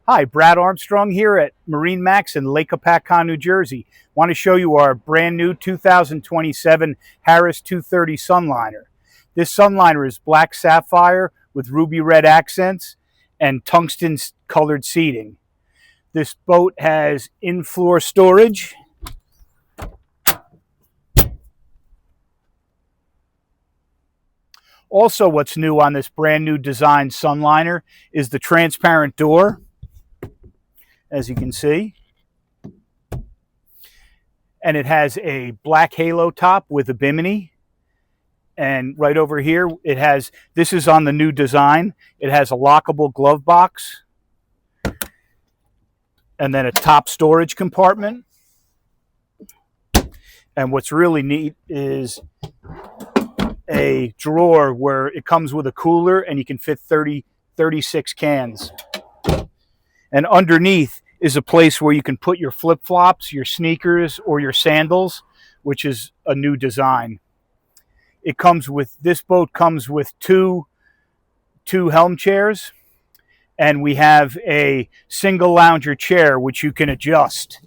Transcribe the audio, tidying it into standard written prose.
Hi, Brad Armstrong here at MarineMax in Lake Hopatcong, New Jersey. Want to show you our brand new 2027 Harris 230 Sunliner. This Sunliner is black sapphire with ruby red accents and tungsten colored seating. This boat has in-floor storage. Also, what's new on this brand new design Sunliner is the transparent door, as you can see. And it has a black halo top with a bimini. And right over here, it has, this is on the new design, it has a lockable glove box. And then a top storage compartment. And what's really neat is a drawer where it comes with a cooler and you can fit 36 cans. And underneath is a place where you can put your flip-flops, your sneakers, or your sandals, which is a new design. It comes with, this boat comes with two helm chairs, and we have a single lounger chair which you can adjust.